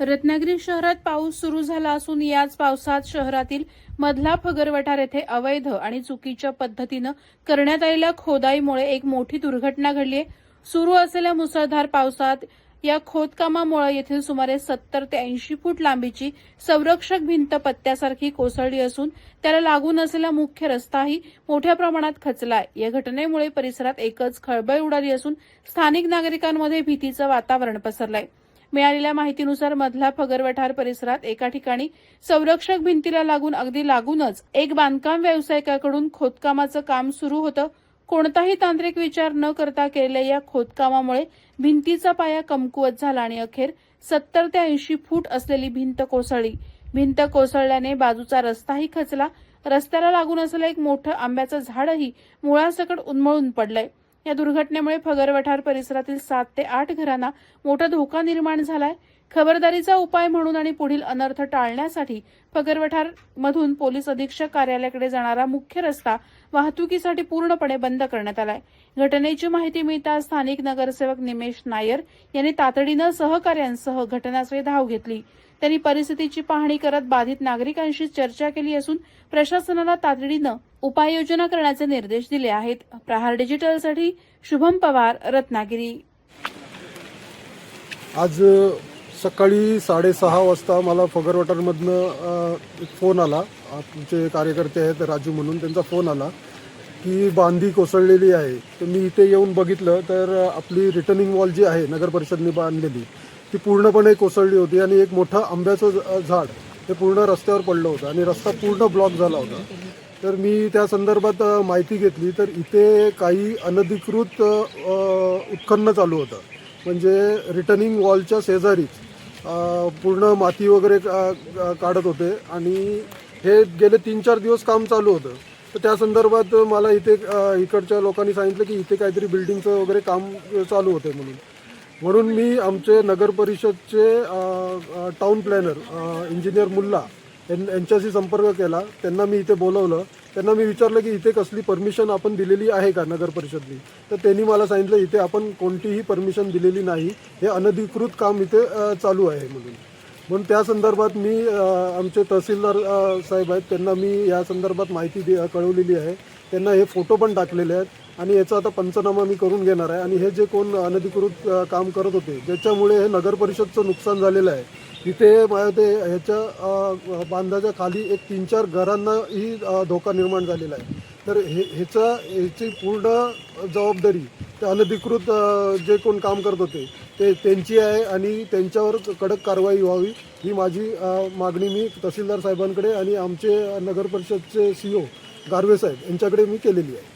रत्नागिरी शहरात पाऊस सुरू झाला असून याच पावसात शहरातील मधला फगरवठार येथे अवैध आणि चुकीच्या पद्धतीनं करण्यात आलेल्या खोदाईमुळे एक मोठी दुर्घटना घडली आहे। सुरू असलेल्या मुसळधार पावसात या खोदकामामुळे येथील सुमारे 70 ते 80 फूट लांबीची संरक्षक भिंत पत्त्यासारखी कोसळली असून त्याला लागून असलेला मुख्य रस्ताही मोठ्या प्रमाणात खचलाय। या घटनेमुळे परिसरात एकच खळबळ उडाली असून स्थानिक नागरिकांमध्ये भीतीचं वातावरण पसरलंय। मिळालेल्या माहितीनुसार मधला फगरवठार परिसरात एका ठिकाणी संरक्षक भिंतीला अगदी लागूनच एक बांधकाम व्यावसायिकाकडून खोदकामाचं काम सुरू होतं। कोणताही तांत्रिक विचार न करता केलेल्या या खोदकामामुळे भिंतीचा पाया कमकुवत झाला आणि अखेर 70 ते 80 फूट असलेली भिंत कोसळली। भिंत कोसळल्याने बाजूचा रस्ताही खचला। रस्त्याला लागून असलेलं एक मोठं आंब्याचं झाडही मुळासकट उन्मळून पडलंय। या दुर्घटनेमुळे फगरवठार परिसरातील 7 ते 8 घरांना मोठा धोका निर्माण झालाय। खबरदारीचा उपाय म्हणून आणि पुढील अनर्थ टाळण्यासाठी फगरवठार मधून पोलीस अधीक्षक कार्यालयाकडे जाणारा मुख्य रस्ता वाहतुकीसाठी पूर्णपणे बंद करण्यात आलाय। घटनेची माहिती मिळताच स्थानिक नगरसेवक निमेश नायर यांनी तातडीनं सहकाऱ्यांसह घटनास्थळी धाव घेतली। त्यांनी परिस्थितीची पाहणी करत बाधित नागरिकांशी चर्चा केली असून प्रशासनाला तातडीनं उपाययोजना करण्याचे निर्देश दिले आहेत। प्रहार डिजिटलसाठी शुभम पवार, रत्नागिरी। आज सकाळी 6:30 वाजता मला फगरवठारमधनं एक फोन आला। आमचे कार्यकर्ते आहेत राजू म्हणून, त्यांचा फोन आला की बांधी कोसळलेली आहे। तर मी इथे येऊन बघितलं तर आपली रिटर्निंग वॉल जी आहे नगर परिषदने बांधलेली ती पूर्णपणे कोसळली होती आणि एक मोठं आंब्याचं झाड हे पूर्ण रस्त्यावर पडलं होतं आणि रस्ता पूर्ण ब्लॉक झाला होता। तर मी त्या संदर्भात माहिती घेतली तर इथे काही अनधिकृत उत्खनन चालू होतं। म्हणजे रिटर्निंग वॉलच्या शेजारीच पूर्ण माती वगैरे काढत होते आणि हे गेले 3-4 दिवस काम चालू होतं। तर त्या संदर्भात मला इथे इकडच्या लोकांनी सांगितलं की इथे काहीतरी बिल्डिंगचं वगैरे काम चालू होते म्हणून मी आमचे नगर परिषदचे टाउन प्लॅनर इंजिनियर मुल्ला यांच्याशी संपर्क केला। त्यांना मी इथे बोलवलं। त्यांना मी विचारलं की इथे कसली परमिशन आपण दिलेली आहे का नगर परिषदनी। तर त्यांनी मला सांगितलं इथे आपण कोणतीही परमिशन दिलेली नाही, हे अनधिकृत काम इथे चालू आहे म्हणून त्या संदर्भात मी आमचे तहसीलदार साहेब आहेत त्यांना मी या संदर्भात माहिती कळवलेली आहे। त्यांना हे फोटो पण टाकलेले आहेत आणि याचा आता पंचनामा मी करून घेणार आहे। आणि हे जे कोण अनधिकृत काम करत होते ज्याच्यामुळे हे नगर परिषदचं नुकसान झालेलं आहे, तिथे ते ह्याच्या बांधाच्या खाली एक 3-4 घरांनाही धोका निर्माण झालेला आहे। तर ह्याची पूर्ण जबाबदारी ते अनधिकृत जे कोण काम करत होते त्यांची आहे आणि त्यांच्यावर कडक कारवाई व्हावी ही माझी मागणी मी तहसीलदार साहेबांकडे आणि आमचे नगर परिषदचे CEO गारवे साहेब यांच्याकडे मी केलेली आहे।